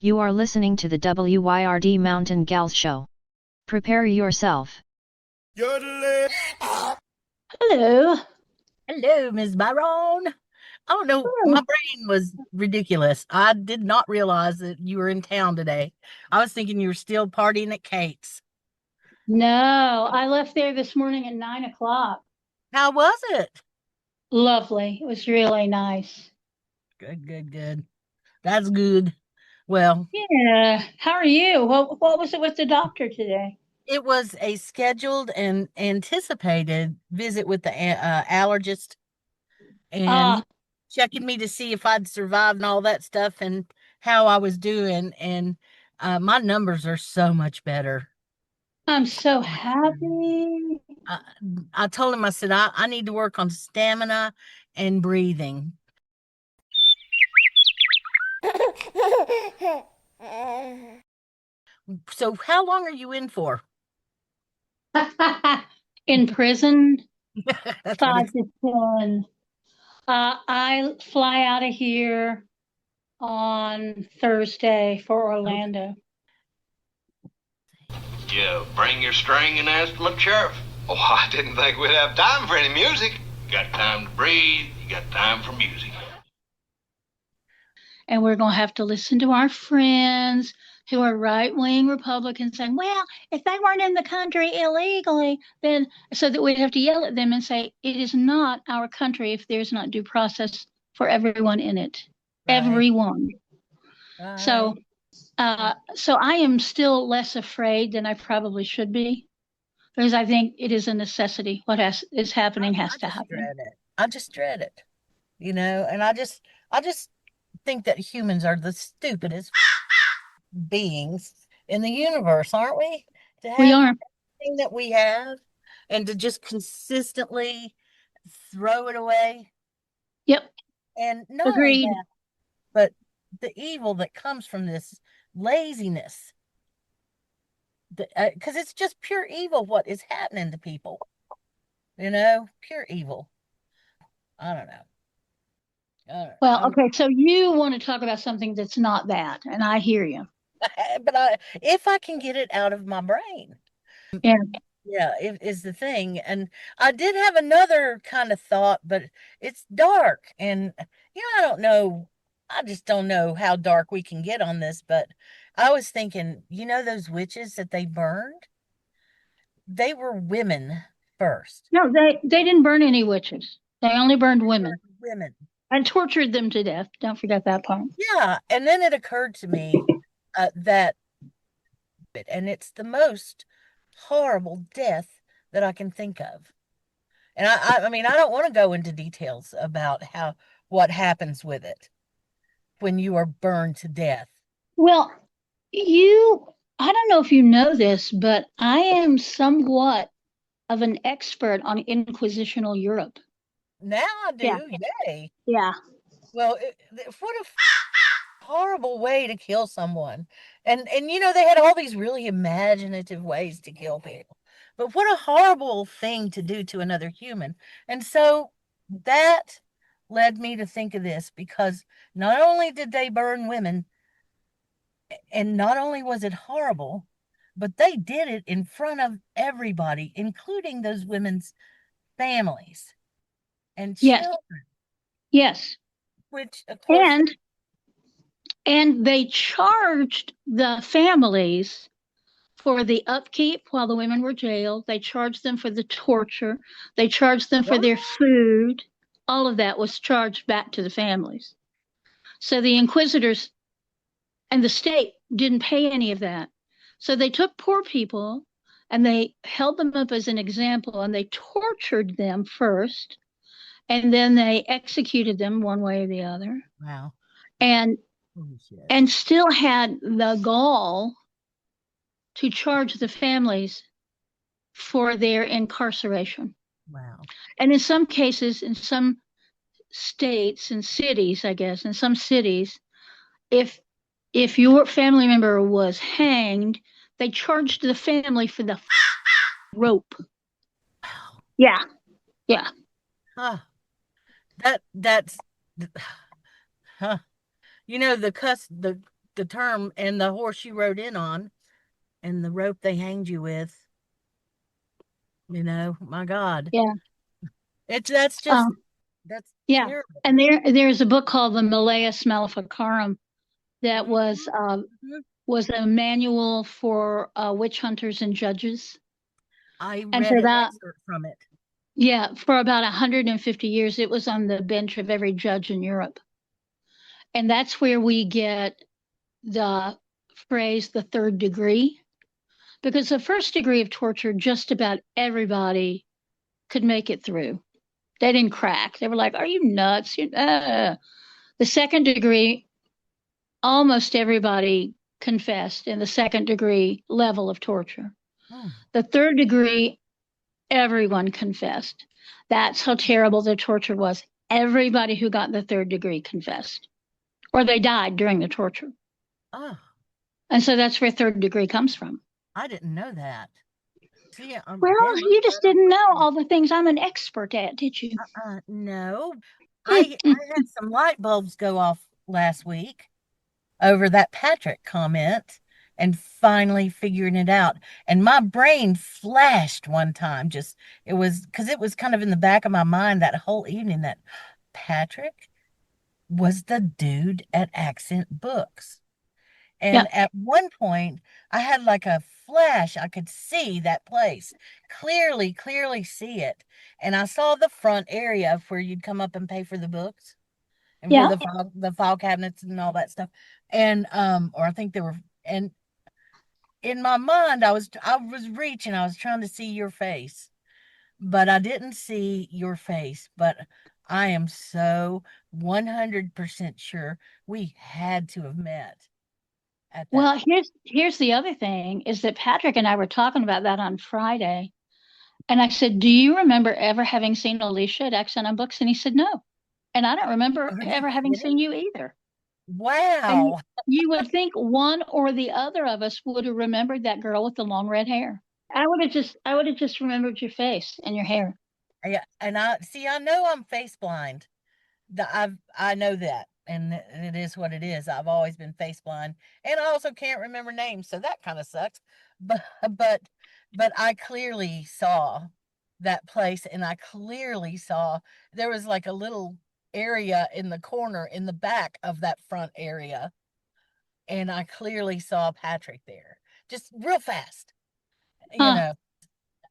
You are listening to the WYRD Mountain Gals Show. Prepare yourself. Hello. Hello, Ms. Byron. Oh no, my brain was ridiculous. I did not realize that you were in town today. I was thinking you were still partying at Kate's. No, I left there this morning at 9 o'clock. How was it? Lovely. It was really nice. Good. That's good. Well, Yeah. How are you? What was it with the doctor today? it was a scheduled and anticipated visit with the allergist, and Ah, he checking me to see if I'd survived and all that stuff and how I was doing. And my numbers are so much better. I'm so happy. I, I told him, I said, I need to work on stamina and breathing. So, how long are you in for? In prison, That's what 5 to 10. I fly out of here on Thursday for Orlando. You bring your string and ask the sheriff. Oh, I didn't think we'd have time for any music. You got time to breathe, you got time for music. And we're going to have to listen to our friends who are right-wing Republicans saying, well, if they weren't in the country illegally, then so that we'd have to yell at them and say, it is not our country if there's not due process for everyone in it. Right. Everyone. Right. So I am still less afraid than I probably should be, because I think it is a necessity. What is happening has to happen. I just dread it, and I just think that humans are the stupidest beings in the universe, aren't we? To have We are. everything that we have and to just consistently throw it away. Yep. And not only Agreed. that, but the evil that comes from this laziness, because it's just pure evil what is happening to people, pure evil. I don't know. Well, okay, so you want to talk about something that's not that, and I hear you. But if I can get it out of my brain, Yeah. yeah, it is the thing. And I did have another kind of thought, but it's dark, and I don't know. I just don't know how dark we can get on this, but I was thinking, those witches that they burned, they were women first. No, they didn't burn any witches. They only burned women Women. and tortured them to death. Don't forget that part. Yeah, and then it occurred to me that, and it's the most horrible death that I can think of. And I mean, I don't want to go into details about what happens with it when you are burned to death. Well, I don't know if you know this, but I am somewhat of an expert on Inquisitional Europe. Now I do, Yeah. yay. Yeah. Well, what a horrible way to kill someone. And they had all these really imaginative ways to kill people. But what a horrible thing to do to another human. And so that led me to think of this, because not only did they burn women, and not only was it horrible, but they did it in front of everybody, including those women's families and Yes. children, Yes. which, of course, And they charged the families for the upkeep while the women were jailed. They charged them for the torture. They charged them for their food. All of that was charged back to the families. So the inquisitors and the state didn't pay any of that. So they took poor people and they held them up as an example, and they tortured them first, and then they executed them one way or the other. wow. And still had the gall to charge the families for their incarceration. Wow. And in some cases, in some states and cities, I guess, in some cities, if your family member was hanged, they charged the family for the rope. Yeah. Yeah. Huh. That's huh. The the term, and the horse you rode in on and the rope they hanged you with, my God. Yeah. That's just, that's Yeah. terrible. And there's a book called the Malleus Maleficarum that was a manual for witch hunters and judges. I And read for an that, excerpt from it. yeah, for about 150 years, it was on the bench of every judge in Europe. And that's where we get the phrase the third degree, because the first degree of torture, just about everybody could make it through. They didn't crack. They were like, "Are you nuts?" The second degree, almost everybody confessed in the second degree level of torture. The third degree, everyone confessed. That's how terrible the torture was. Everybody who got the third degree confessed, or they died during the torture. Oh, And so that's where third degree comes from. I didn't know that. See, Well, damn, you just didn't know all the things I'm an expert at, did you? no. I had some light bulbs go off last week over that Patrick comment and finally figuring it out. And my brain flashed one time, it was because it was kind of in the back of my mind that whole evening that Patrick was the dude at Accent Books. And Yeah. at one point, I had like a flash. I could see that place clearly, clearly see it. And I saw the front area of where you'd come up and pay for the books and where Yeah. the file cabinets and all that stuff. And or I think they were, and in my mind I was reaching, I was trying to see your face, but I didn't see your face. But I am so 100% sure we had to have met at that. Well, here's the other thing is that Patrick and I were talking about that on Friday. And I said, "Do you remember ever having seen Alicia at Accent on Books?" And he said, "No." And I don't remember Are you ever having kidding? seen you either. And Wow. you would think one or the other of us would have remembered that girl with the long red hair. I would have just remembered your face and your hair. Yeah, and I know I'm face blind. I know that, and it is what it is. I've always been face blind, and I also can't remember names, so that kind of sucks. But but but I clearly saw that place, and I clearly saw there was like a little area in the corner in the back of that front area, and I clearly saw Patrick there, just real fast, you Huh. know.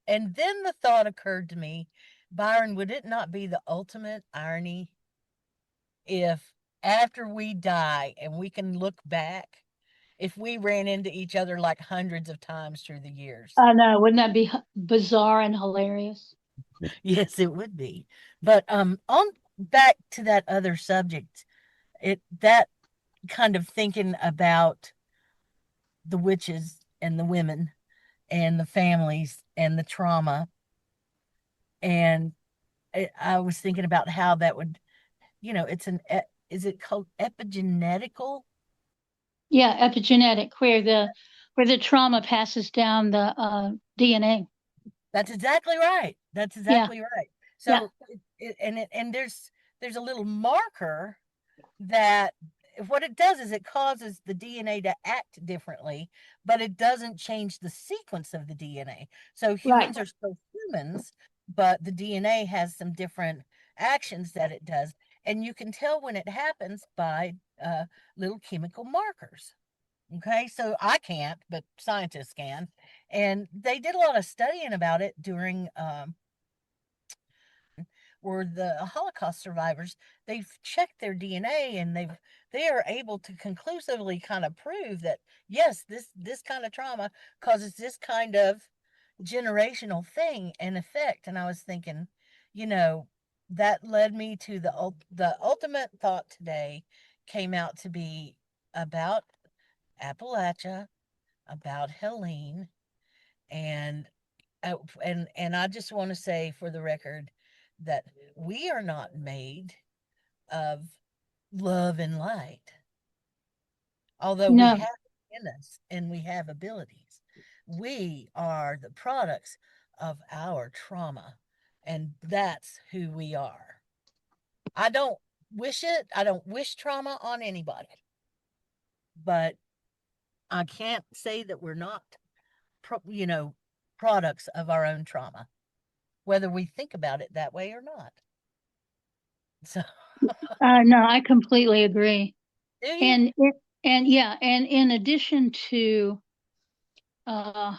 And then the thought occurred to me, Byron, would it not be the ultimate irony if after we die and we can look back, if we ran into each other like hundreds of times through the years? I know. Wouldn't that be bizarre and hilarious? Yes, it would be. But on back to that other subject, that kind of thinking about the witches and the women and the families and the trauma, and I was thinking about how that would, is it called epigenetical? Yeah, epigenetic, where the trauma passes down the DNA. That's exactly right. That's Yeah. exactly right. Yeah. So and there's a little marker that what it does is it causes the DNA to act differently, but it doesn't change the sequence of the DNA. So Right. humans are still humans, but the DNA has some different actions that it does, and you can tell when it happens by little chemical markers. Okay, so I can't, but scientists can. And they did a lot of studying about it during where the Holocaust survivors, they've checked their DNA and they are able to conclusively kind of prove that yes, this kind of trauma causes this kind of generational thing and effect. And I was thinking, that led me to the ultimate thought today came out to be about Appalachia, about Helene, and and I just want to say for the record that we are not made of love and light, although we No. have it in us and we have abilities. We are the products of our trauma, and that's who we are. I don't wish it. I don't wish trauma on anybody. but I can't say that we're not, products of our own trauma, whether we think about it that way or not. So, No, I completely agree. do you? And yeah, and uh,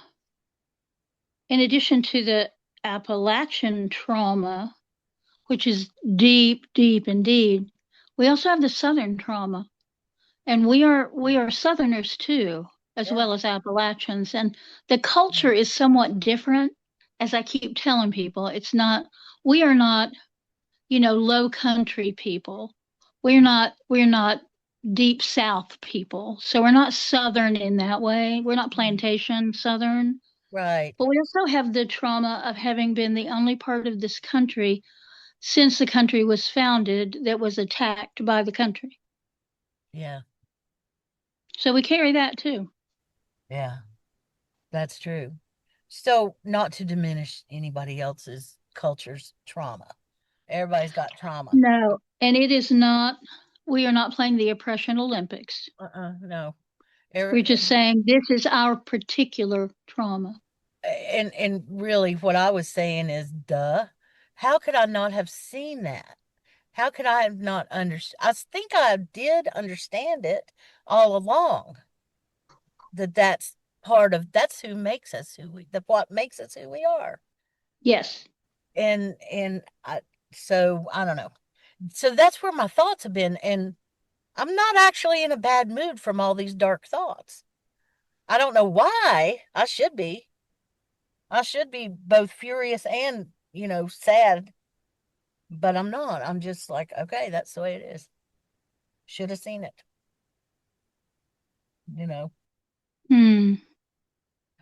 in addition to the Appalachian trauma, which is deep, deep indeed, we also have the Southern trauma. And we are Southerners too, as Yeah. well as Appalachians. And the culture is somewhat different, as I keep telling people. We are not, low country people. We're not deep South people. So we're not Southern in that way. We're not plantation Southern. Right. But we also have the trauma of having been the only part of this country since the country was founded that was attacked by the country. Yeah. So we carry that too. Yeah. That's true. So, not to diminish anybody else's culture's trauma. Everybody's got trauma. No, and it is not, we are not playing the oppression Olympics. No. We're just saying this is our particular trauma. And really what I was saying is, duh, how could I not have seen that? How could I have not understood? I think I did understand it all along. That's who makes us what makes us who we are. Yes. And so I don't know. So that's where my thoughts have been, and I'm not actually in a bad mood from all these dark thoughts. I don't know why. I should be both furious and, sad, but I'm not. I'm just like, okay, that's the way it is. Should have seen it.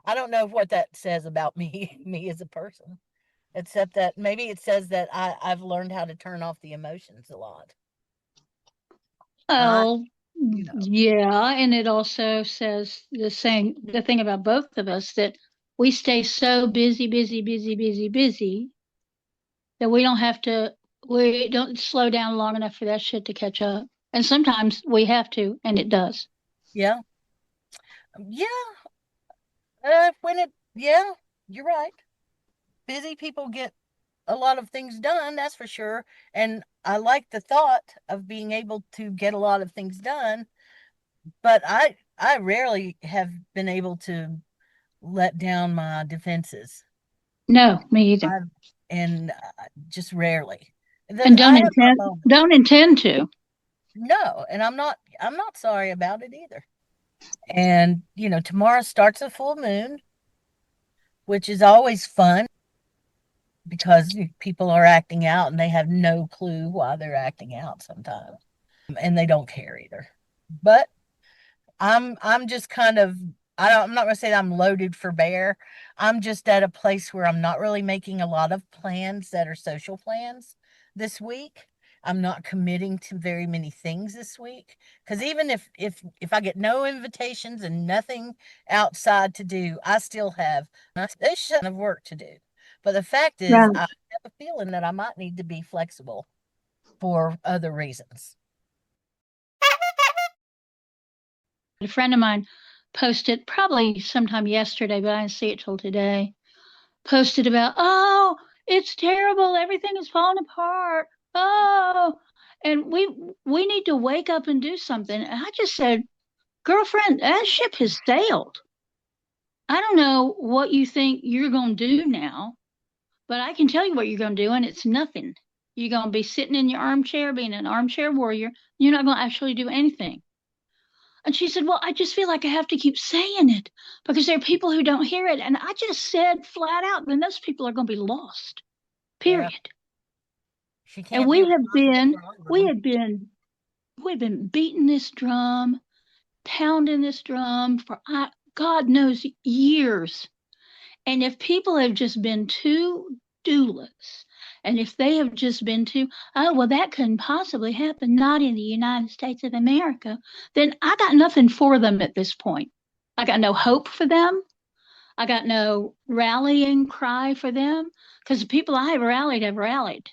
I don't know what that says about me as a person, except that maybe it says that I've learned how to turn off the emotions a lot. Oh, yeah. And it also says the thing about both of us, that we stay so busy, busy, busy, busy, busy that we don't slow down long enough for that shit to catch up. And sometimes we have to, and it does. Yeah. Yeah. Yeah, you're right. Busy people get a lot of things done, that's for sure. And I like the thought of being able to get a lot of things done, but I rarely have been able to let down my defenses. No, me either. And just rarely. And don't intend to. No, and I'm not sorry about it either. And tomorrow starts a full moon, which is always fun because people are acting out and they have no clue why they're acting out sometimes, and they don't care either. But I'm just kind of, I'm not going to say that I'm loaded for bear. I'm just at a place where I'm not really making a lot of plans that are social plans this week. I'm not committing to very many things this week, because even if I get no invitations and nothing outside to do, I still have a ton of work to do. But the fact is, I have a feeling that I might need to be flexible for other reasons. A friend of mine posted probably sometime yesterday, but I didn't see it till today. Posted about, oh, it's terrible. Everything is falling apart. Oh, and we need to wake up and do something. And I just said, girlfriend, that ship has sailed. I don't know what you think you're going to do now, but I can tell you what you're going to do, and it's nothing. You're going to be sitting in your armchair, being an armchair warrior. You're not going to actually do anything. And she said, well, I just feel like I have to keep saying it because there are people who don't hear it. And I just said flat out, then those people are going to be lost, period. Yeah. And we've been beating this drum, pounding this drum for God knows years. And if people have just been too douless, and if they have just been too, oh, well, that couldn't possibly happen, not in the United States of America, then I got nothing for them at this point. I got no hope for them. I got no rallying cry for them, because the people I have rallied have rallied.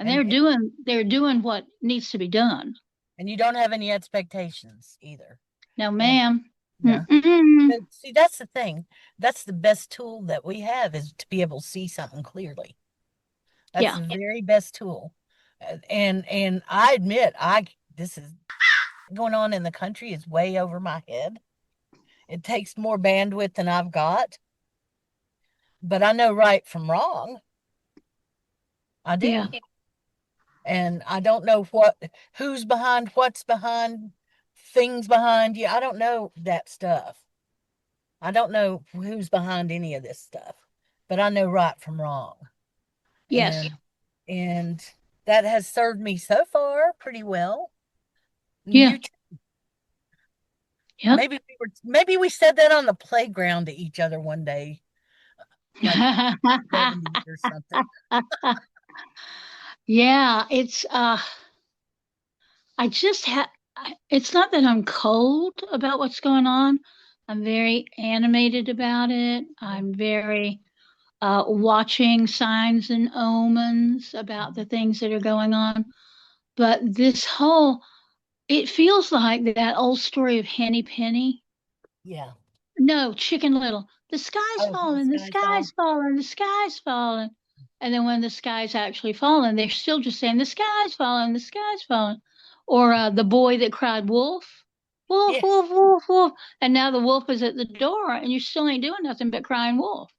And they're doing what needs to be done. And you don't have any expectations either. No, ma'am. Yeah. Mm-mm. But see, that's the thing. That's the best tool that we have, is to be able to see something clearly. That's Yeah. the very best tool. And I admit, this is going on in the country is way over my head. It takes more bandwidth than I've got. But I know right from wrong. I do. Yeah. And I don't know who's behind, what's behind, things behind you. I don't know that stuff. I don't know who's behind any of this stuff, but I know right from wrong. Yes. And that has served me so far pretty well. Yeah. You Yep. maybe we said that on the playground to each other one day, like 70s or something. Yeah, it's I just have it's not that I'm cold about what's going on. I'm very animated about it. I'm very watching signs and omens about the things that are going on. But it feels like that old story of Henny Penny. Yeah. No, Chicken Little. The sky's Oh, the falling, the sky's falling. sky's falling, the sky's falling. And then when the sky's actually falling, they're still just saying, the sky's falling, the sky's falling. Or the boy that cried wolf, wolf, Yeah, wolf, wolf, wolf. And now the wolf is at the door and you still ain't doing nothing but crying wolf.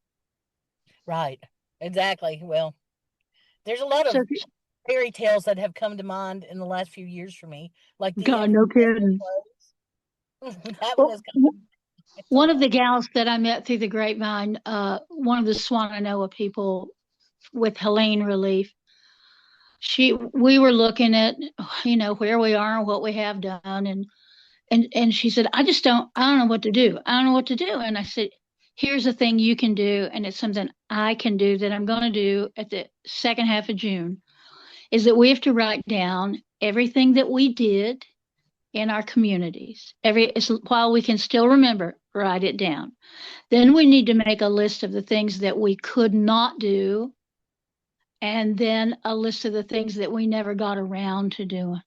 right. Exactly. Well, there's a lot So, of fairy tales that have come to mind in the last few years for me, like the God, no kidding. that one is One of the gals that I met through the grapevine, one of the Swananoa people with Helene Relief, we were looking at, where we are and what we have done, and she said, I don't know what to do. I don't know what to do. And I said, here's a thing you can do, and it's something I can do that I'm going to do at the second half of June, is that we have to write down everything that we did in our communities. While we can still remember, write it down. Then we need to make a list of the things that we could not do, and then a list of the things that we never got around to doing.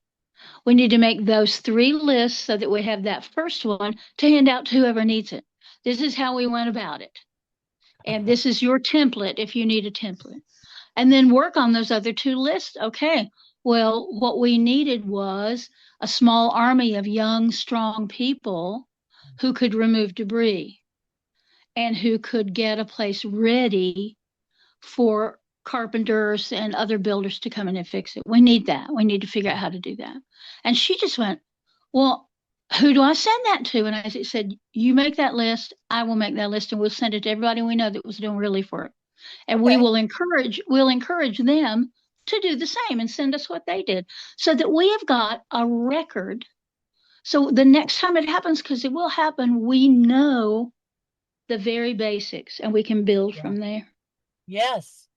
We need to make those 3 lists so that we have that first one to hand out to whoever needs it. This is how we went about it. And this is your template if you need a template. And then work on those other 2 lists. Okay, well, what we needed was a small army of young, strong people who could remove debris and who could get a place ready for carpenters and other builders to come in and fix it. We need that. We need to figure out how to do that. And she just went, well, who do I send that to? And I said, you make that list. I will make that list, and we'll send it to everybody we know that was doing relief work. And Okay. we'll encourage them to do the same and send us what they did, so that we have got a record. So the next time it happens, because it will happen, we know the very basics and we can build from there. Yes,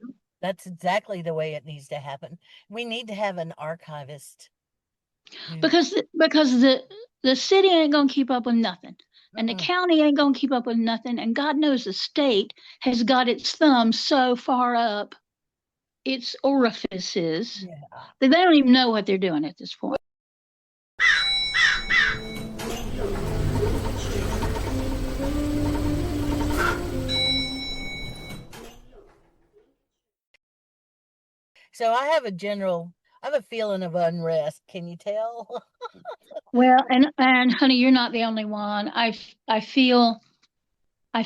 that's exactly the way it needs to happen. We need to have an archivist. Because the city ain't gonna keep up with nothing, and the county ain't gonna keep up with nothing, and God knows the state has got its thumb so far up its orifices that they don't even know what they're doing at this point. So I have a feeling of unrest. Can you tell? Well, and honey, you're not the only one. I feel I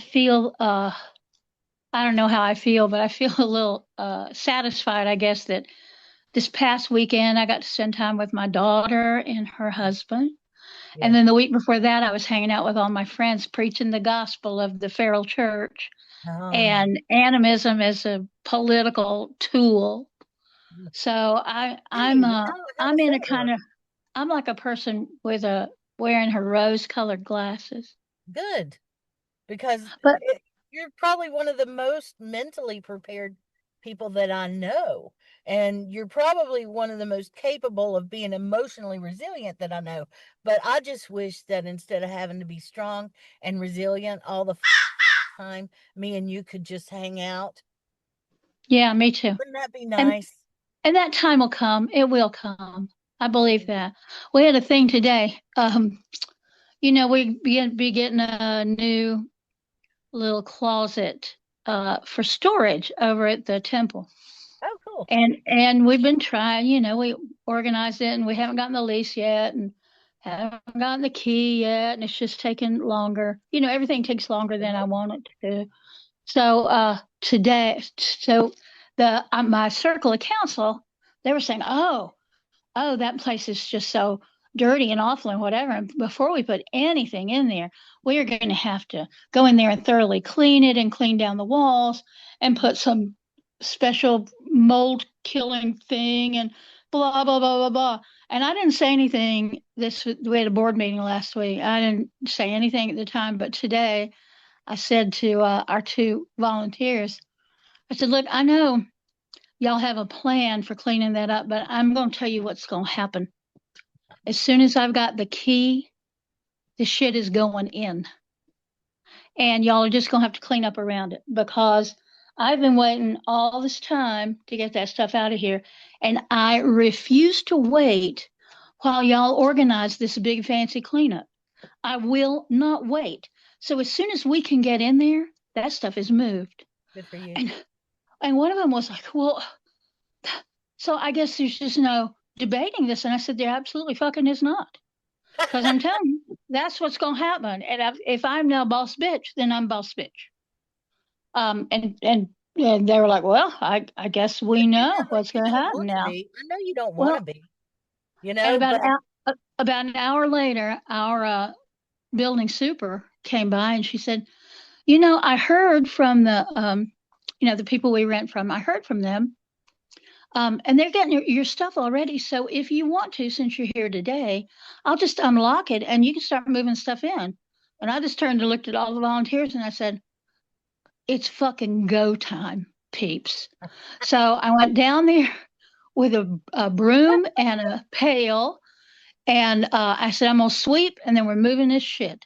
don't know how I feel, but I feel a little satisfied, I guess, that this past weekend I got to spend time with my daughter and her husband. Yeah. And then the week before that, I was hanging out with all my friends preaching the gospel of the Feral Church. And animism is a political tool. So I'm in a kind of, I'm like a person with wearing her rose-colored glasses. Good, because you're probably one of the most mentally prepared people that I know, and you're probably one of the most capable of being emotionally resilient that I know. But I just wish that instead of having to be strong and resilient all the time, me and you could just hang out. Yeah, me too. Wouldn't that be nice? And that time will come. It will come. I believe that. We had a thing today. we be getting a new little closet for storage over at the temple. Oh, cool. And we've been trying, we organized it and we haven't gotten the lease yet and haven't gotten the key yet, and it's just taking longer. Everything takes longer than I want it to. So the my circle of council, they were saying, oh, that place is just so dirty and awful and whatever. And before we put anything in there, we are going to have to go in there and thoroughly clean it and clean down the walls and put some special mold killing thing and blah, blah, blah, blah, blah. And I didn't say anything. We had a board meeting last week. I didn't say anything at the time, but today I said to our two volunteers, I said, look, I know y'all have a plan for cleaning that up, but I'm going to tell you what's going to happen. As soon as I've got the key, the shit is going in. And y'all are just going to have to clean up around it, because I've been waiting all this time to get that stuff out of here. And I refuse to wait while y'all organize this big fancy cleanup. I will not wait. So as soon as we can get in there, that stuff is moved. Good for you. And one of them was like, well, so I guess there's just no debating this. And I said, there absolutely fucking is not. Because I'm telling you, that's what's going to happen. And if I'm now boss bitch, then I'm boss bitch. And they were like, well, I guess we know what's going to happen now. I know you don't want to be, And about an hour later, our building super came by and she said, I heard from the, the people we rent from, I heard from them. And they're getting your stuff already. So if you want to, since you're here today, I'll just unlock it and you can start moving stuff in. And I just turned and looked at all the volunteers and I said, it's fucking go time, peeps. So I went down there with a broom and a pail. And I said, I'm going to sweep and then we're moving this shit.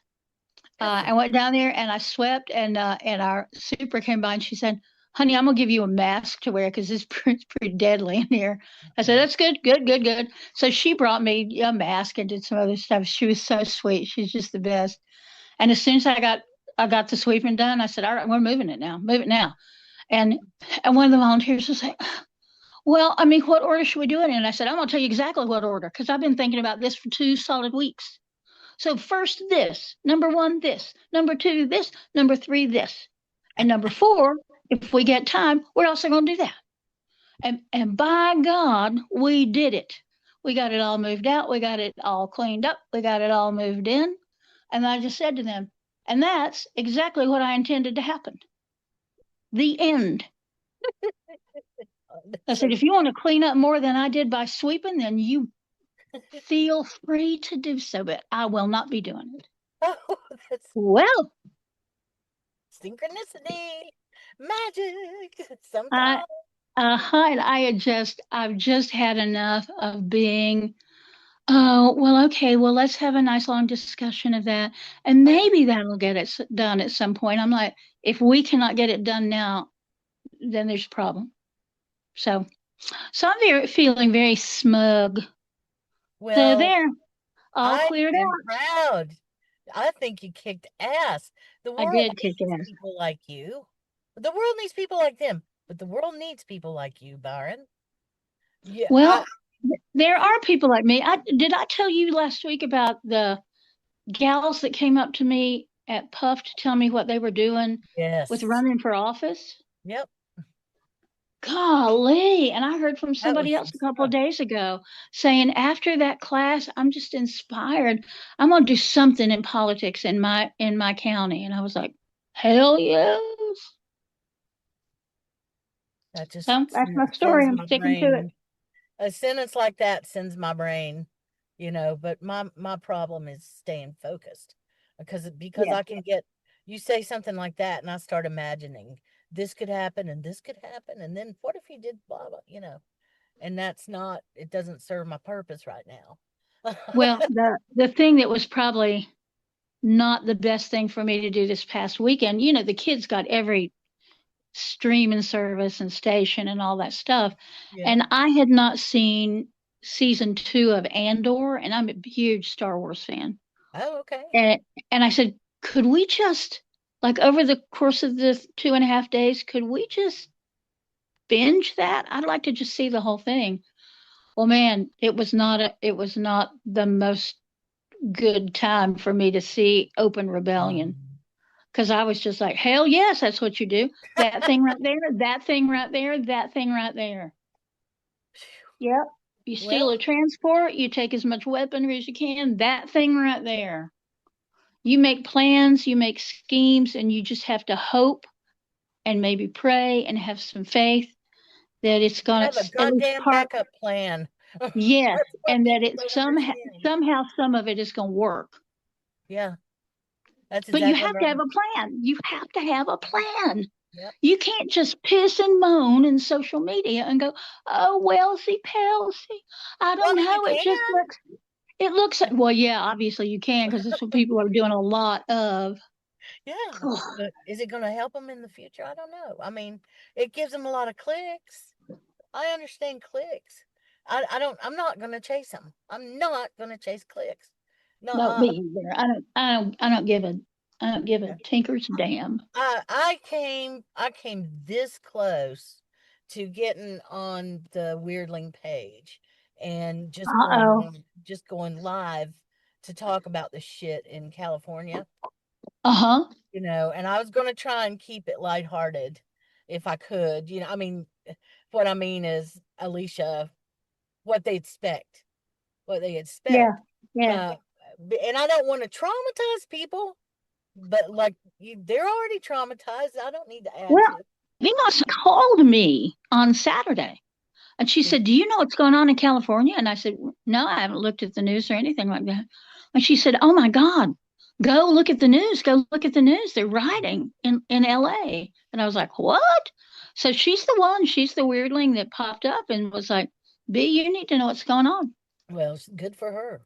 I went down there and I swept and our super came by and she said, honey, I'm going to give you a mask to wear because it's pretty deadly in here. I said, that's good. So she brought me a mask and did some other stuff. She was so sweet. She's just the best. And as soon as I got the sweeping done, I said, all right, we're moving it now. Move it now. And one of the volunteers was like, well, I mean, what order should we do it in? And I said, I'm going to tell you exactly what order, because I've been thinking about this for 2 solid weeks. So first this, number 1, this, number 2, this, number 3, this. And number 4, if we get time, we're also going to do that. And by God, we did it. We got it all moved out. We got it all cleaned up. We got it all moved in. And I just said to them, and that's exactly what I intended to happen. The end. I said, if you want to clean up more than I did by sweeping, then you feel free to do so, but I will not be doing it. Oh, that's well. Synchronicity. Magic. Sometimes. I've just had enough of being, oh, well, okay, well, let's have a nice long discussion of that. And maybe that'll get it done at some point. I'm like, if we cannot get it done now, then there's a problem. So I'm feeling very smug. Well, so there, all cleared I'm out. Proud. I think you kicked ass. The world needs people like you. The world needs people like them, but the world needs people like you, Byron. Yeah. Well, there are people like me. Did I tell you last week about the gals that came up to me at Puff to tell me what they were doing with running for office? Yep. Golly. And I heard from somebody else a couple of days ago saying, after that class, I'm just inspired. I'm going to do something in politics in my county. And I was like, hell yes. That's my story. I'm sticking to it. A sentence like that sends my brain, but my problem is staying focused because I can you say something like that and I start imagining this could happen and this could happen. And then what if he did blah, blah, and it doesn't serve my purpose right now. Well, the thing that was probably not the best thing for me to do this past weekend, the kids got every streaming service and station and all that stuff. Yeah. And I had not seen season 2 of Andor, and I'm a huge Star Wars fan. Oh, okay. And I said, could we just, like, over the course of the 2.5 days, could we just binge that? I'd like to just see the whole thing. Well, man, it was not the most good time for me to see open rebellion, because I was just like, hell yes, that's what you do. That thing right there, that thing right there, that thing right there. Yep. You steal Well, a transport, you take as much weaponry as you can, that thing right there. You make plans, you make schemes, and you just have to hope and maybe pray and have some faith that it's going have a to at least goddamn part. backup plan. Yes, That's what and that people it don't understand. somehow some of it is going to work. Yeah, that's But you exactly have to have right. a plan. You have to have a plan. Yep. You can't just piss and moan in social media and go, "Oh, wellsy palsy." I Well, I don't mean, you know. It looks like, well, yeah, obviously you can, because that's what people are doing a lot of. yeah, but is it going to help them in the future? I don't know. I mean, it gives them a lot of clicks. I understand clicks. I'm not going to chase them. I'm not going to chase clicks. No, No, me either. I don't give a yeah. tinker's damn. I came this close to getting on the Weirdling page and Uh-oh. just going live to talk about the shit in California, Uh-huh. and I was going to try and keep it lighthearted if I could. I mean, what I mean is, Alicia, what they expect, what they expect. Yeah. Yeah. Uh, and I don't want to traumatize people, but like they're already traumatized. I don't need to add Well, to it. Venus called me on Saturday and she said, "Do you know what's going on in California?" And I said, "No, I haven't looked at the news or anything like that." And she said, "Oh my God, go look at the news. Go look at the news. They're rioting in LA." And I was like, "What?" So she's the weirdling that popped up and was like, "B, you need to know what's going on." Well, it's good for her.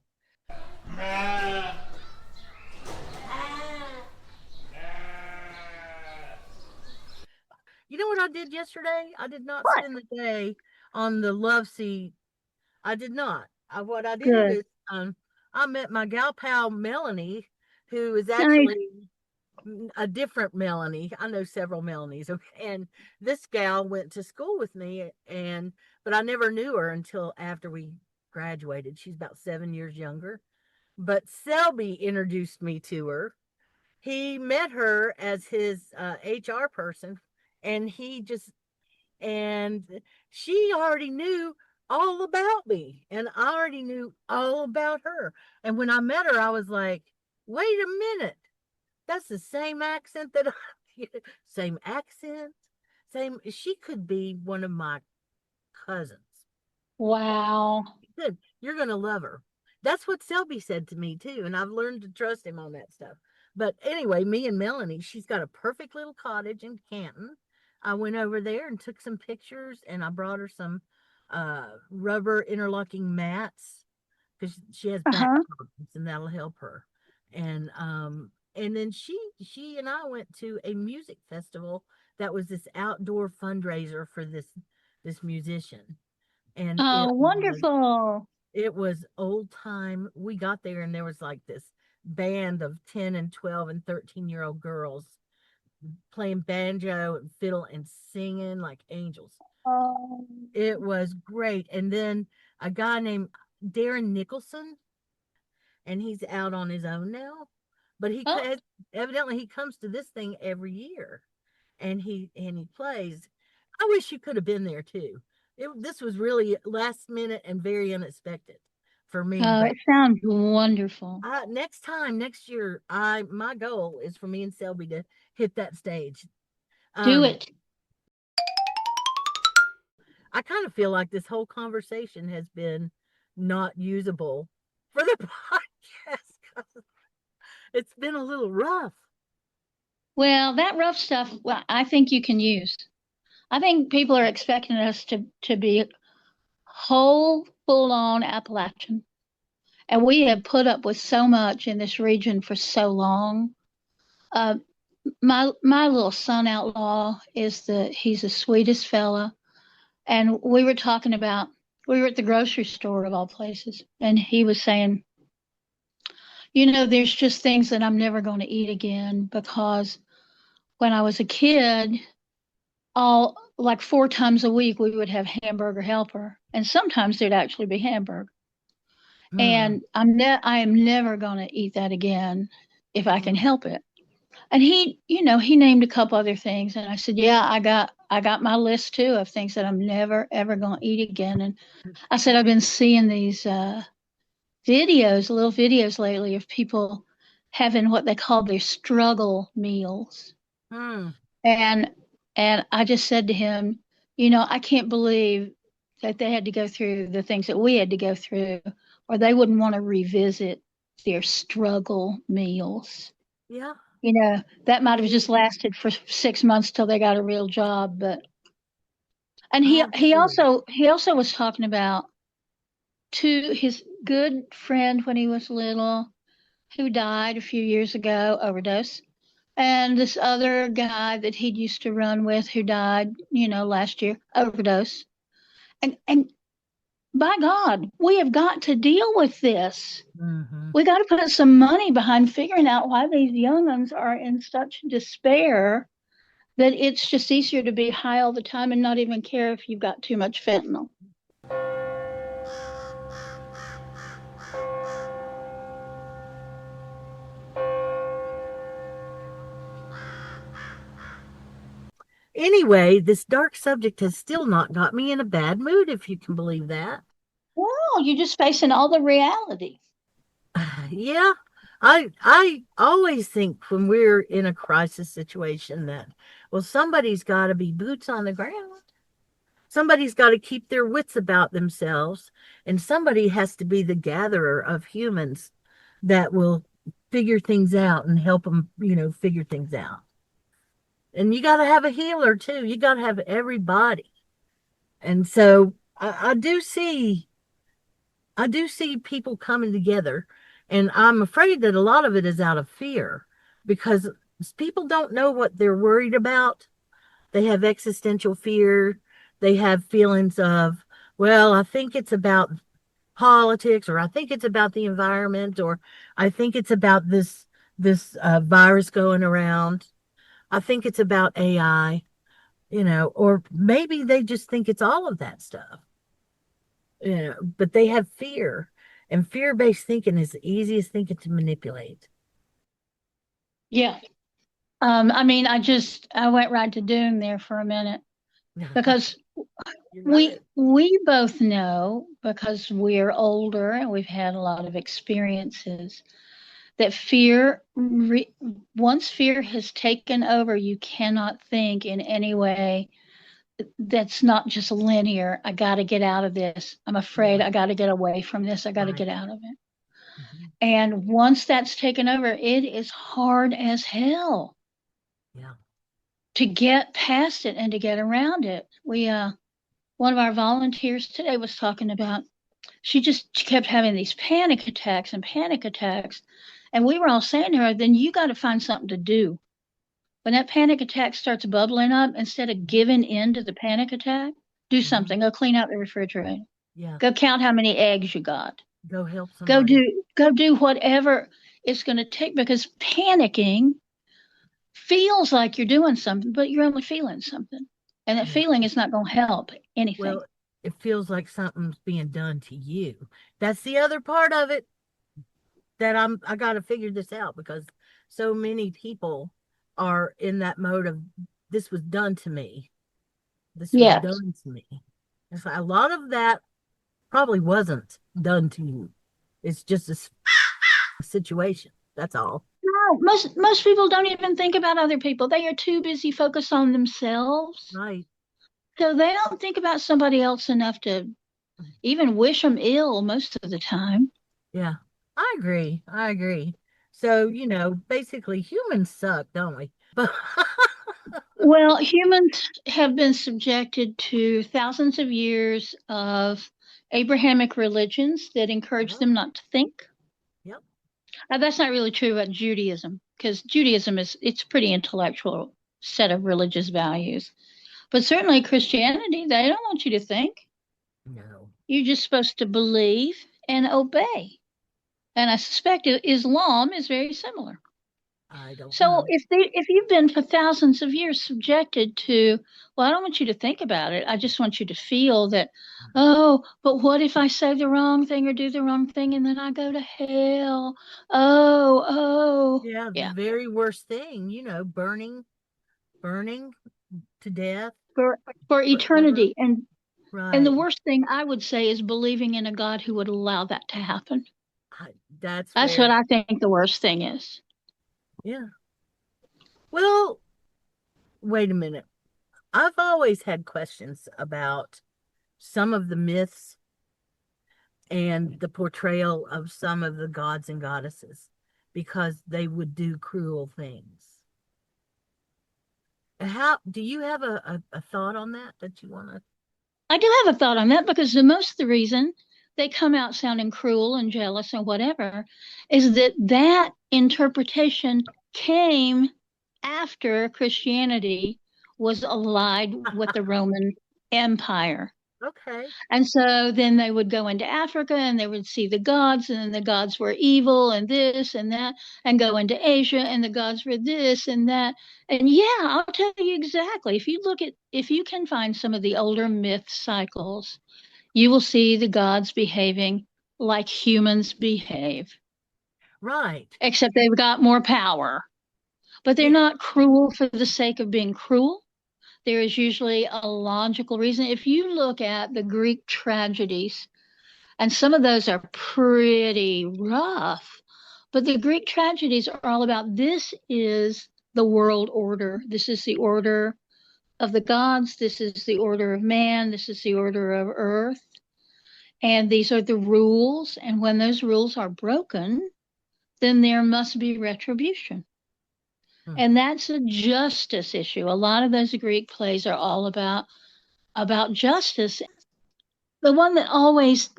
You know what I did yesterday? I did not What? spend the day on the love seat. I did not. What I did Good. is I met my gal pal Melanie, who is Nice. actually a different Melanie. I know several Melanies. Okay? And this gal went to school with me, but I never knew her until after we graduated. She's about 7 years younger. But Selby introduced me to her. He met her as his HR person, and she already knew all about me, and I already knew all about her. And when I met her, I was like, wait a minute, that's the same accent that same accent, she could be one of my cousins. Wow. Good. You're going to love her. That's what Selby said to me too, and I've learned to trust him on that stuff. But anyway, me and Melanie, she's got a perfect little cottage in Canton. I went over there and took some pictures, and I brought her some rubber interlocking mats because she has back Uh-huh. problems, and that'll help her. And then she and I went to a music festival that was this outdoor fundraiser for this musician, and Oh, wonderful. it was old time. We got there and there was like this band of 10 and 12 and 13-year-old girls playing banjo and fiddle and singing like angels. Oh. It was great. And then a guy named Darren Nicholson, and he's out on his own now, but Oh. evidently he comes to this thing every year, and he plays. I wish you could have been there too. This was really last minute and very unexpected for me, Oh, but it sounds wonderful. next year, my goal is for me and Selby to hit that stage. Do um it. I kind of feel like this whole conversation has been not usable for the podcast 'cause it's been a little rough. Well, that rough stuff, well, I think you can use. I think people are expecting us to be whole, full on Appalachian. And we have put up with so much in this region for so long. Uh, my little son outlaw he's the sweetest fella. And we were at the grocery store of all places, and he was saying, There's just things that I'm never going to eat again because when I was a kid, all like 4 times a week we would have hamburger helper, and sometimes there'd actually be hamburger. Mm. And I am never going to eat that again if I can help it. And he named a couple other things, and I said, yeah, I got my list too of things that I'm never ever going to eat again. And I said, I've been seeing these little videos lately of people having what they call their struggle meals. Mm. And I just said to him, I can't believe that they had to go through the things that we had to go through, or they wouldn't want to revisit their struggle meals. Yeah. That might have just lasted for 6 months till they got a real job. And he he Absolutely. also he also was talking about his good friend when he was little, who died a few years ago, overdose. And this other guy that he'd used to run with who died, last year, overdose. And by God, we have got to deal with this. Mm-hmm. We got to put some money behind figuring out why these young ones are in such despair that it's just easier to be high all the time and not even care if you've got too much fentanyl. Anyway, this dark subject has still not got me in a bad mood, if you can believe that. Well, you're just facing all the reality. Yeah, I always think when we're in a crisis situation that, well, somebody's got to be boots on the ground. Somebody's got to keep their wits about themselves, and somebody has to be the gatherer of humans that will figure things out and help them, figure things out. And you got to have a healer too. You got to have everybody. And so I do see people coming together, and I'm afraid that a lot of it is out of fear because people don't know what they're worried about. They have existential fear. They have feelings of, well, I think it's about politics, or I think it's about the environment, or I think it's about this virus going around. I think it's about AI, or maybe they just think it's all of that stuff. But they have fear, and fear-based thinking is the easiest thinking to manipulate. Yeah. I went right to doom there for a minute because You're we right. we both know, because we're older and we've had a lot of experiences, that once fear has taken over, you cannot think in any way that's not just linear. I got to get out of this. I'm afraid. Yeah, I got to get away from this. I got to right. get out of it. Mhm. And once that's taken over, it is hard as hell Yeah. to get past it and to get around it. One of our volunteers today was talking about, she kept having these panic attacks and panic attacks. And we were all saying to her, then you got to find something to do. When that panic attack starts bubbling up, instead of giving in to the panic attack, do Mhm. something. Go clean out the refrigerator. Yeah. Go count how many eggs you got. Go help Go somebody. do whatever it's going to take, because panicking feels like you're doing something, but you're only feeling something. And that Yeah. feeling is not going to help anything. Well, it feels like something's being done to you. That's the other part of it that I got to figure this out, because so many people are in that mode of, this was done to me. This was Yes. done to me. It's like a lot of that probably wasn't done to you. It's just a situation. That's all. No, most people don't even think about other people. They are too busy focused on themselves. Right. So they don't think about somebody else enough to even wish them ill most of the time. Yeah. I agree. I agree. So, basically humans suck, don't we? But Well, humans have been subjected to thousands of years of Abrahamic religions that encourage them not to think. yep. That's not really true about Judaism, because Judaism it's a pretty intellectual set of religious values. But certainly Christianity, they don't want you to think. No. You're just supposed to believe and obey. And I suspect Islam is very similar. I don't So know. if you've been for thousands of years subjected to, well, I don't want you to think about it. I just want you to feel that, oh, but what if I say the wrong thing or do the wrong thing and then I go to hell? Yeah, the Yeah. very worst thing, burning to death For forever. eternity. And the Right. worst thing I would say is believing in a God who would allow that to happen. That's That's what where, I think the worst thing is. yeah. Well, wait a minute. I've always had questions about some of the myths and the portrayal of some of the gods and goddesses because they would do cruel things. How do you have a thought on that you want to? I do have a thought on that because most of the reason they come out sounding cruel and jealous and whatever is that interpretation came after Christianity was allied with the Roman Empire. Okay. And so then they would go into Africa and they would see the gods, and then the gods were evil and this and that, and go into Asia and the gods were this and that. And yeah, I'll tell you exactly. If you can find some of the older myth cycles, you will see the gods behaving like humans behave, Right. except they've got more power. But they're Yeah. not cruel for the sake of being cruel. There is usually a logical reason. If you look at the Greek tragedies, and some of those are pretty rough. But the Greek tragedies are all about this is the world order. This is the order of the gods. This is the order of man. This is the order of earth. And these are the rules. And when those rules are broken, then there must be retribution. Hmm. And that's a justice issue. A lot of those Greek plays are all about justice. The one that always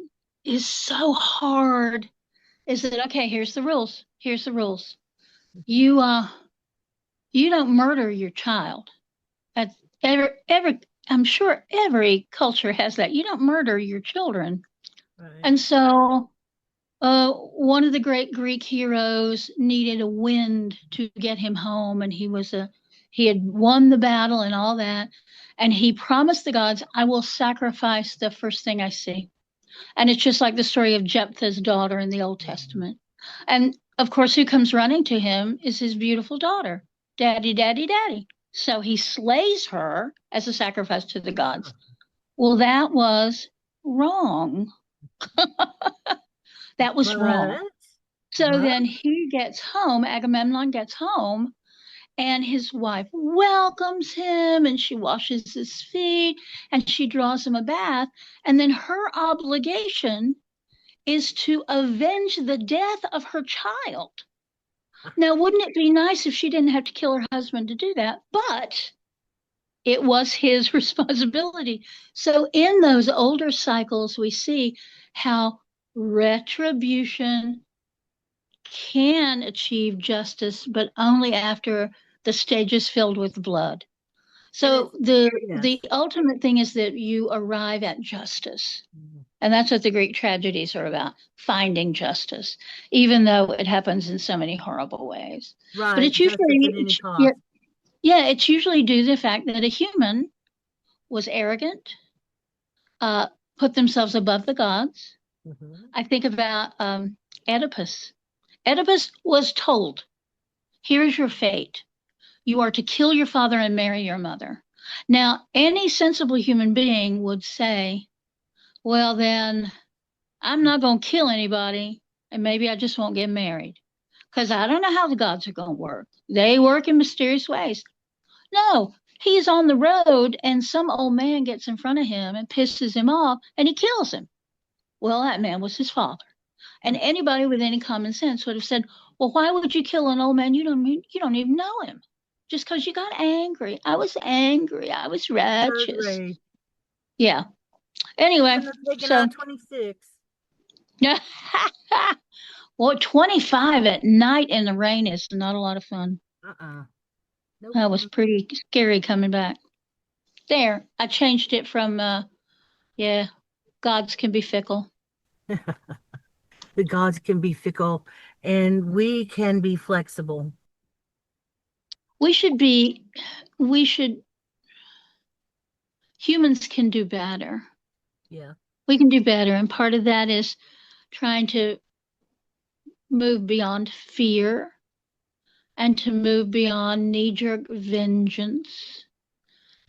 is so hard is that okay, here's the rules. Here's the rules. You you don't murder your child. That's every I'm sure every culture has that. You don't murder your children. Right. And so one of the great Greek heroes needed a wind to get him home, and he had won the battle and all that. And he promised the gods, I will sacrifice the first thing I see. And it's just like the story of Jephthah's daughter in the Old Testament. And of course, who comes running to him is his beautiful daughter, Daddy, Daddy, Daddy. So he slays her as a sacrifice to the gods. Well, that was wrong. That was wrong. But So but then he gets home, Agamemnon gets home, and his wife welcomes him and she washes his feet and she draws him a bath. And then her obligation is to avenge the death of her child. Now, wouldn't it be nice if she didn't have to kill her husband to do that? But it was his responsibility. So, in those older cycles, we see how retribution can achieve justice, but only after the stage is filled with blood. So the ultimate thing is that you arrive at justice. And that's what the Greek tragedies are about, finding justice, even though it happens in so many horrible ways. right, But it's justice usually, at any cost. it's usually due to the fact that a human was arrogant, put themselves above the gods. Mm-hmm. I think about Oedipus. Oedipus was told, here's your fate. You are to kill your father and marry your mother. Now, any sensible human being would say, well, then I'm not going to kill anybody, and maybe I just won't get married because I don't know how the gods are going to work. They work in mysterious ways. No, he's on the road, and some old man gets in front of him and pisses him off, and he kills him. Well, that man was his father. And anybody with any common sense would have said, well, why would you kill an old man? You don't even know him. Just because you got angry. I was angry. I was righteous. Yeah. Anyway, so 26. well, 25 at night in the rain is not a lot of fun. Nope. That was pretty scary coming back. There, I changed it from gods can be fickle. the gods can be fickle and we can be flexible. we should humans can do better. Yeah. We can do better. And part of that is trying to move beyond fear and to move beyond knee-jerk vengeance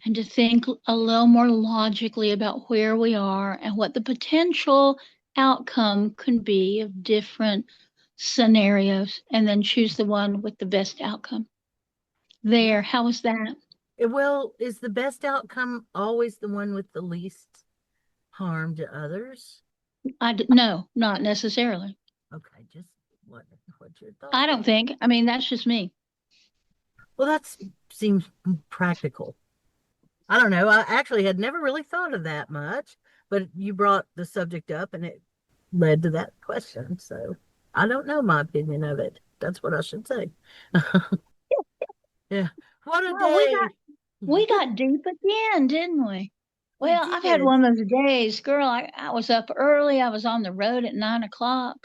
and to think a little more logically about where we are and what the potential outcome could be of different scenarios and then choose the one with the best outcome. There, how was that? Well, is the best outcome always the one with the least harm to others? No, not necessarily. Okay, just what's your thought? I don't think. I mean, that's just me. Well, that seems practical. I don't know. I actually had never really thought of that much, but you brought the subject up and it led to that question. So I don't know my opinion of it. That's what I should say. Yeah. What a Well, day. we got deep again, didn't we? We Well, I've had did. one of those days, girl. I was up early. I was on the road at 9 o'clock.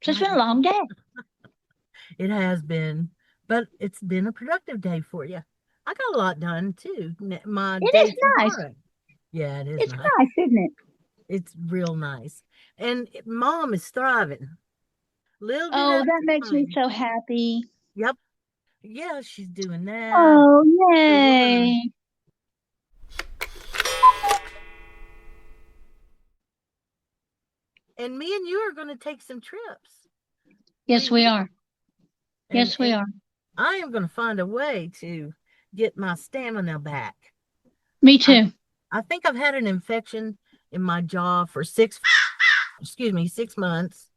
So it's been a long day. It has been, but it's been a productive day for you. I got a lot done too. My It day is nice. tomorrow. Yeah, it is It's nice. nice, isn't it? It's real nice. And mom is thriving. Little bit Oh, at that a makes me time. so happy. Yep. Yeah, she's doing that. Oh, So yay. and me and you are going to take some trips. Yes, we are. Yes, we and are. I am going to find a way to get my stamina back. Me too. I think I've had an infection in my jaw for 6 months.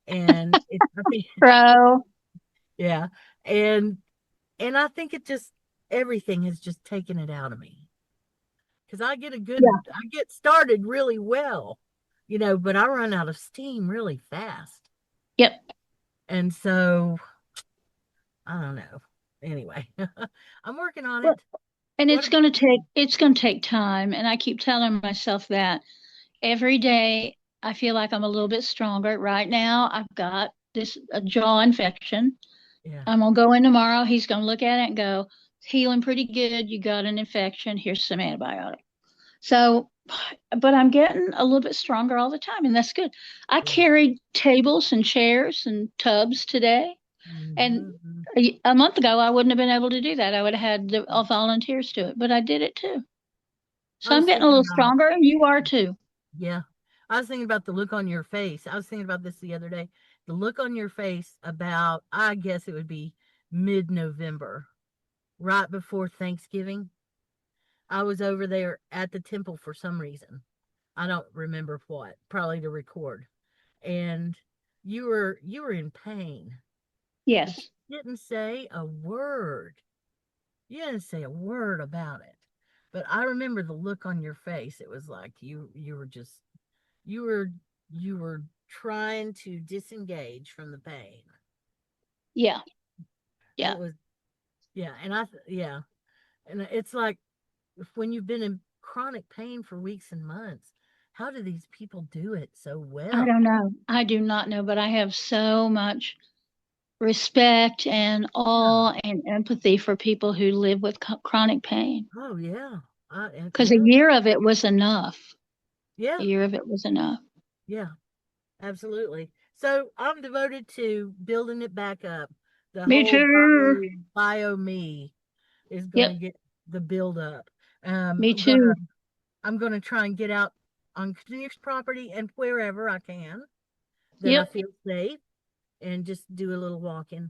And Bro. yeah. And I think everything has just taken it out of me. Because I get started really well, but I run out of steam really fast. Yep. And so, I don't know. Anyway, I'm working on it. And it's going to take time. And I keep telling myself that every day I feel like I'm a little bit stronger. Right now, I've got a jaw infection. Yeah. I'm going to go in tomorrow. He's going to look at it and go, it's healing pretty good. You got an infection. Here's some antibiotic. So, but I'm getting a little bit stronger all the time, and that's good. I carried tables and chairs and tubs today. And a month ago, I wouldn't have been able to do that. I would have had the volunteers do it, but I did it too. So I'm getting a little stronger, and you are too. Yeah. I was thinking about the look on your face. I was thinking about this the other day. The look on your face about, I guess it would be mid-November, right before Thanksgiving. I was over there at the temple for some reason. I don't remember what, probably to record. And you were in pain. Yes. You didn't say a word. You didn't say a word about it. But I remember the look on your face. It was like you were trying to disengage from the pain. Yeah. Yeah. It was, yeah. And it's like when you've been in chronic pain for weeks and months, how do these people do it so well? I don't know. I do not know, but I have so much respect and awe and empathy for people who live with chronic pain. Oh, yeah. Because a year of it was enough. Yeah. A year of it was enough. Yeah, absolutely. So I'm devoted to building it back up. The Me whole too. bio me is going to get the build up. Me too. I'm going to try and get out on Canoe's property and wherever I can that I feel safe and just do a little walking.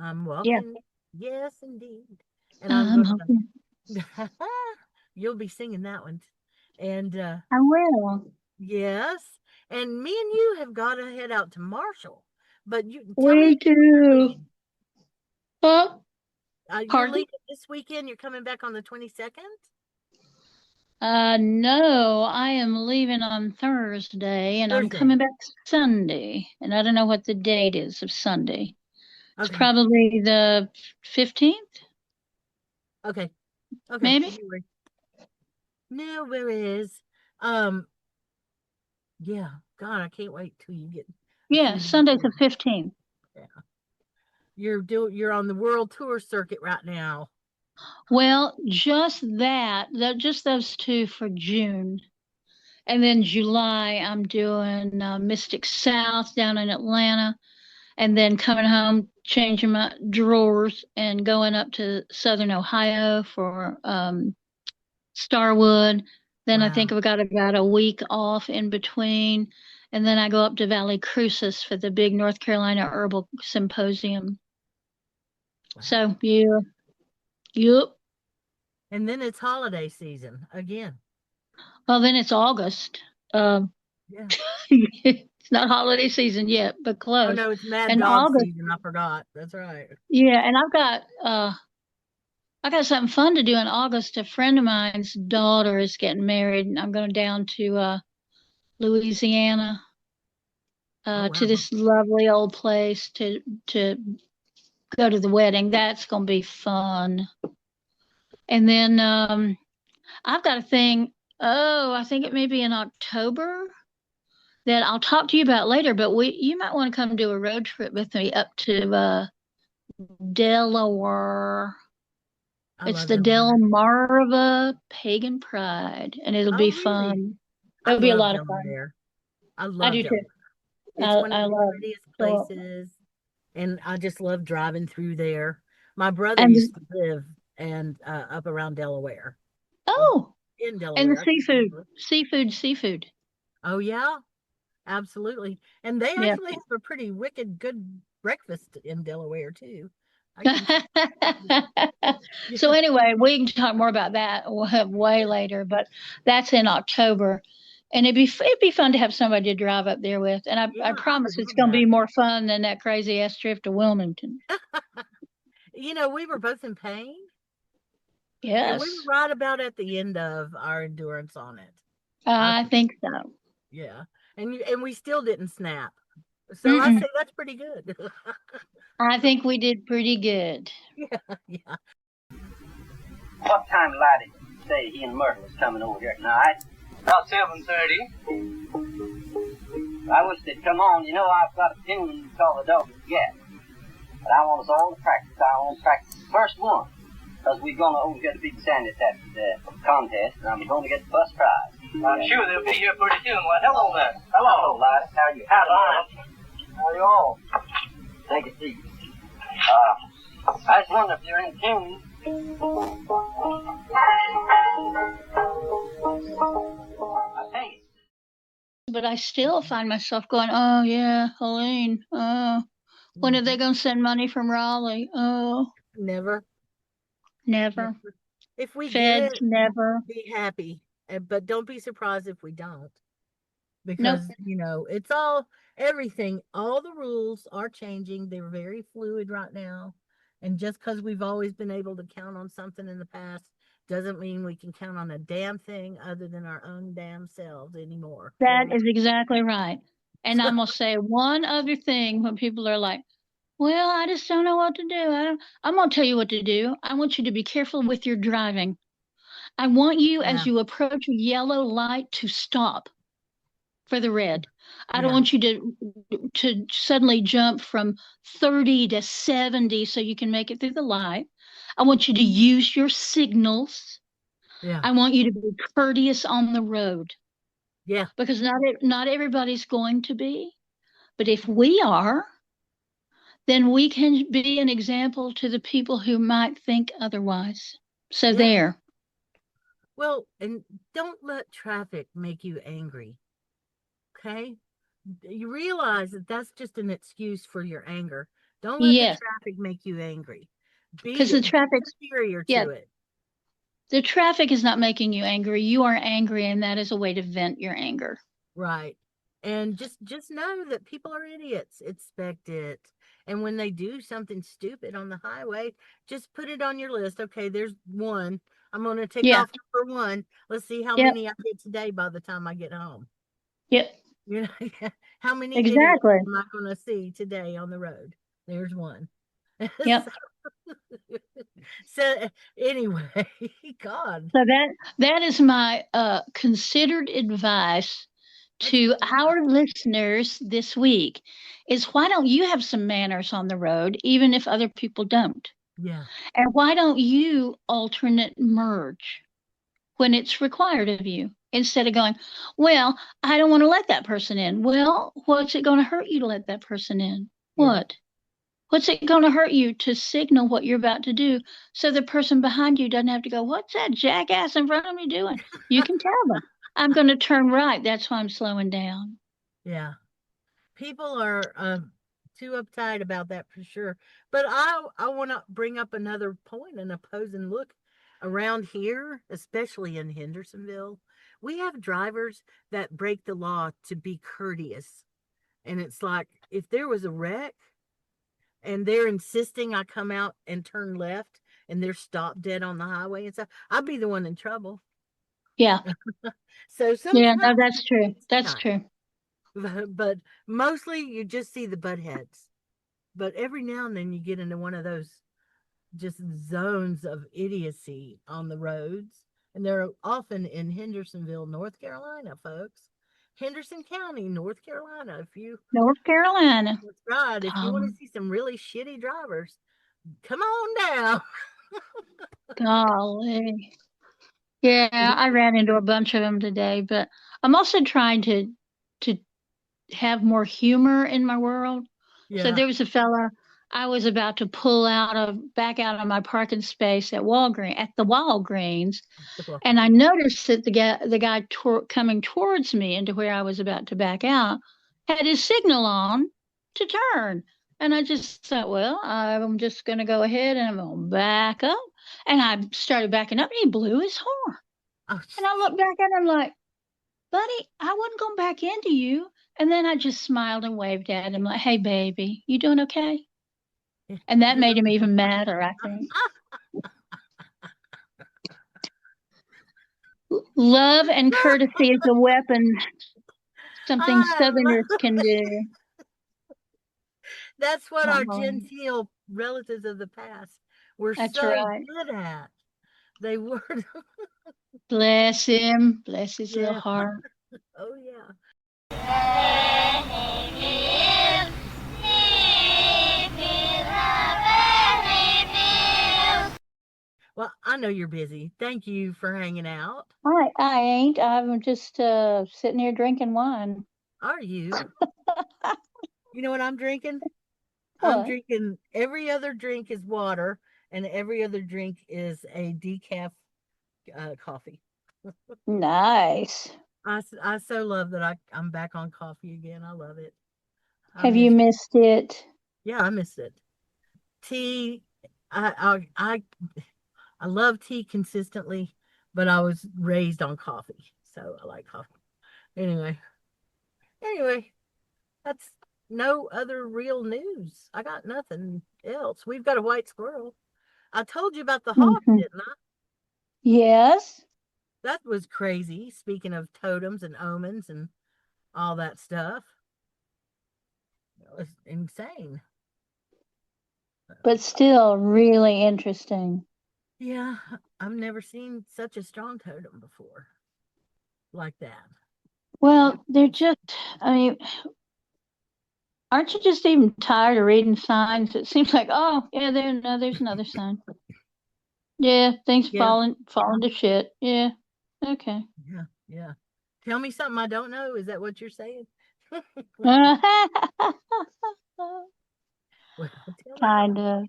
I'm walking. Yes, indeed. And I'm going to, you'll be singing that one. And I will. Yes. And me and you have got to head out to Marshall. But we do. Well, you're leaving this weekend. You're coming back on the 22nd? No, I am leaving on Thursday and I'm coming back Sunday. And I don't know what the date is of Sunday. It's probably the 15th. Okay. Maybe. No worries. Yeah. God, I can't wait till you get Yeah, Sunday's the 15th. Yeah. You're on the world tour circuit right now. Well, just just those two for June. And then July, I'm doing Mystic South down in Atlanta, and then coming home, changing my drawers, and going up to Southern Ohio for Starwood. Then I think Wow. we got about a week off in between. And then I go up to Valley Crucis for the big North Carolina Herbal Symposium. Wow. So, yeah. Yep. And then it's holiday season again. Well, then it's August. Yeah. It's not holiday season yet, but Oh close. no, it's Mad And Dog August, season. I forgot. That's right. yeah, and I got something fun to do in August. A friend of mine's daughter is getting married, and I'm going down to Louisiana Oh to wow. this lovely old place to go to the wedding. That's going to be fun. And then I've got a thing. Oh, I think it may be in October that I'll talk to you about later. But you might want to come do a road trip with me up to Delaware. I It's love the Delaware. Delmarva Pagan Pride, and it'll Oh be really? fun. I It'll be a love lot of fun. Delaware. I I love do too. Delaware. It's one of I the love prettiest so places, and I just love driving through there. My brother and used to live and up around Delaware, oh, in and the Delaware. seafood. Oh yeah, absolutely. And they Yeah. actually have a pretty wicked good breakfast in Delaware too. I can, So yeah, anyway, we can talk more about that way later, but that's in October. And it'd be fun to have somebody to drive up there with. And I yeah, I promise would it's love going to that. be more fun than that crazy ass trip to Wilmington. We were both in pain, and we Yes, were right about at the end of our endurance on it. I think so. Yeah, and we still didn't snap. So I Mm-mm. say that's pretty good. I think we did pretty good. Yeah. What time did Lottie say he and Myrtle was coming over here tonight? About 7:30. I wish they'd come on. I've got a tune called The Dog Is Get. But I want us all to practice. I want to practice the first one. Because we're going to always get a big stand at that contest, and I'm going to get the first prize. I'm sure they'll be here pretty soon. Well, hello there. Hello, Lottie. How are you? How are you all? Take a seat. I just wonder if you're in tune. I tell you. But I still find myself going, oh, yeah, Helene. Oh, when are they going to send money from Raleigh? Oh, Never. never. If we Feds, get it, never. be happy. But don't be surprised if we don't. Nope. Because, it's everything, all the rules are changing. They're very fluid right now. And just because we've always been able to count on something in the past doesn't mean we can count on a damn thing other than our own damn selves anymore. That is exactly right. And I'm going to say one other thing when people are like, well, I just don't know what to do. I'm going to tell you what to do. I want you to be careful with your driving. I want you, as you approach a yellow light, to stop for the red. I don't want you to suddenly jump from 30 to 70 so you can make it through the light. I want you to use your signals. Yeah. I want you to be courteous on the road. Yeah. Because not everybody's going to be. But if we are, then we can be an example to the people who might think otherwise. So there. Well, and don't let traffic make you angry. Okay? You realize that that's just an excuse for your anger. Don't let the traffic make you angry. Because the traffic's superior to it. The traffic is not making you angry. You are angry, and that is a way to vent your anger. Right. And just know that people are idiots. Expect it. And when they do something stupid on the highway, just put it on your list. Okay, there's one. I'm going to take off number one. Let's see how many I get today by the time I get home. Yep. How many idiots am I going to see today on the road? There's one. Yep. So anyway, God. So that is my considered advice to our listeners this week is, why don't you have some manners on the road, even if other people don't? Yeah. And why don't you alternate merge when it's required of you, instead of going, well, I don't want to let that person in. Well, what's it going to hurt you to let that person in? Yeah. What? What's it going to hurt you to signal what you're about to do, so the person behind you doesn't have to go, what's that jackass in front of me doing? You can tell them, I'm going to turn right. That's why I'm slowing down. Yeah. People are too uptight about that for sure. But I want to bring up another point, an opposing look. Around here, especially in Hendersonville, we have drivers that break the law to be courteous. And it's like, if there was a wreck and they're insisting I come out and turn left and they're stopped dead on the highway and stuff, I'd be the one in trouble. Yeah. So Yeah, sometimes no, that's true. it's That's nice. true. But mostly you just see the butt heads. But every now and then you get into one of those just zones of idiocy on the roads. And they're often in Hendersonville, North Carolina, folks. Henderson County, North Carolina. North Carolina. That's right. If you want to see some really shitty drivers, come on down. Golly. Yeah, I ran into a bunch of them today, but I'm also trying to have more humor in my world. So Yeah. there was a fella, I was about to back out of my parking space at the Walgreens, and I noticed that the guy coming towards me into where I was about to back out had his signal on to turn. And I just thought, well, I'm just going to go ahead and I'm going to back up. And I started backing up, and he blew his horn. Oh, And I looked back at him like, buddy, I wasn't going back into you. And then I just smiled and waved at him like, hey, baby, you doing okay? And that made him even madder, I think. Love and courtesy is a weapon, something Southerners can do. That's what our Oh, genteel relatives of the past were that's so right. good at. They were. Bless him. Bless his little Yeah. heart. Oh, yeah. Well, I know you're busy. Thank you for hanging out. I ain't. I'm just sitting here drinking wine. Are you? You know what I'm drinking? I'm What? drinking, every other drink is water, and every other drink is a decaf coffee. Nice. I so love that I'm back on coffee again. I love it. Have you missed it? Yeah, I missed it. Tea, I love tea consistently, but I was raised on coffee, so I like coffee. Anyway, that's no other real news. I got nothing else. We've got a white squirrel. I told you about the hawk, didn't I? Yes. That was crazy. Speaking of totems and omens and all that stuff, it was insane. But still really interesting. Yeah, I've never seen such a strong totem before like that. Well, I mean, aren't you just even tired of reading signs? It seems like, oh, yeah, there's another sign. Yeah, things Yeah. falling to shit. Yeah. Okay. Yeah. Tell me something I don't know. Is that what you're saying? Well, Kind of.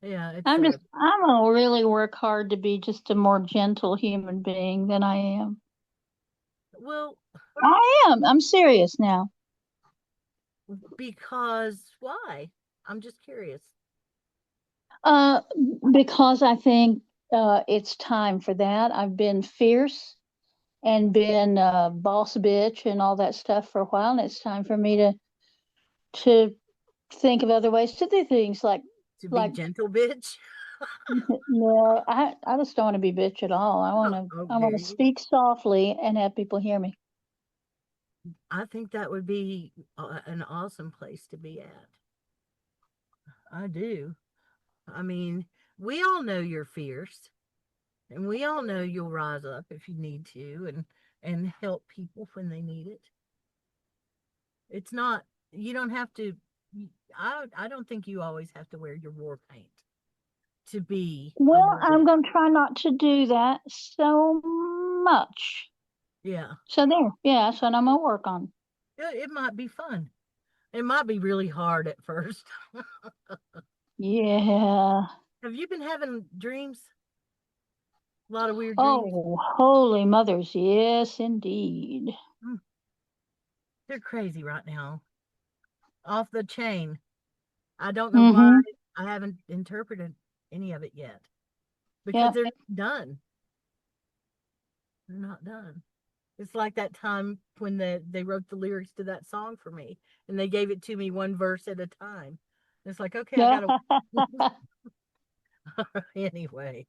Yeah, it's I'm gonna really work hard to be just a more gentle human being than I am. well, I am. I'm serious now. because why? I'm just curious. Because I think it's time for that. I've been fierce and been boss bitch and all that stuff for a while, and it's time for me to think of other ways to do things like To be gentle, bitch. no, I just don't want to be bitch at all. I want to Okay. speak softly and have people hear me. I think that would be an awesome place to be at. I do. I mean, we all know you're fierce, and we all know you'll rise up if you need to and help people when they need it. It's not, you don't have to, I don't think you always have to wear your war paint to be a Well, warrior. I'm going to try not to do that so much. Yeah. So there, yeah, that's what I'm going to work on. It might be fun. It might be really hard at first. Yeah. Have you been having dreams? A lot of weird dreams? Oh, holy mothers, yes, indeed. They're crazy right now. Off the chain. I don't know why Mm-hmm. I haven't interpreted any of it yet. Because Yeah. they're not done. They're not done. It's like that time when they wrote the lyrics to that song for me and they gave it to me one verse at a time. It's like, okay, I gotta anyway.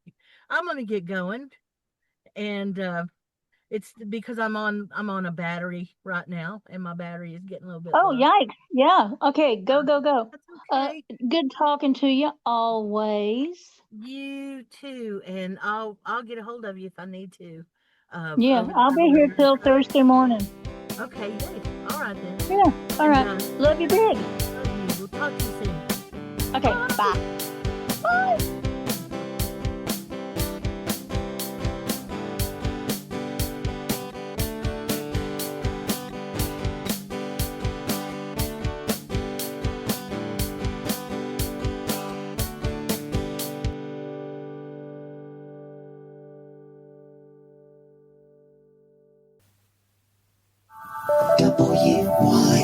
I'm gonna get going. And it's because I'm on a battery right now and my battery is getting a little bit Oh, low. yikes. Yeah. Okay, go. That's okay. Good talking to you always. You too, and I'll get a hold of you if I need to. Yeah, Over the I'll be here till Thursday morning. Okay, yay. All right then. Yeah. All right. And, Love you big. we'll talk to you soon. Okay, bye. Bye. WYRD.